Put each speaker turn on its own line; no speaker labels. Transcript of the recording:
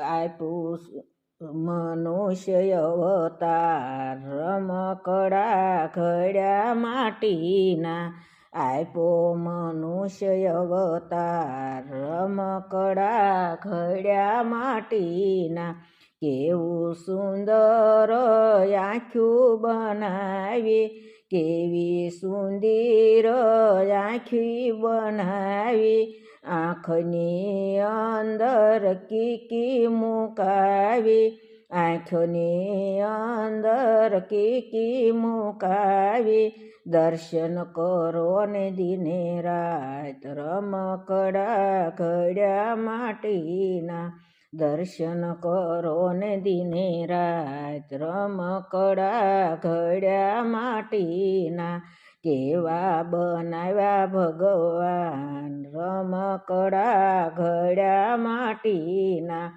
આપ્યું મનુષ્ય અવતાર રમકડા ઘડ્યા માટીના આપ્યો મનુષ્ય અવતાર રમકડા ઘડ્યા માટીના કેવું સુંદર આંખ્યું બનાવી કેવી સુંદર આંખી બનાવી આંખની અંદર કીકી મુકાવી આંખની અંદર કીકી મુકાવી દર્શન કરો ને દિને રાત રમકડા ઘડ્યા માટીના દર્શન કરો ને દિને રાત રમકડા ઘડ્યા માટીના કેવા બનાવ્યા ભગવાન રમકડા ઘડ્યા માટીના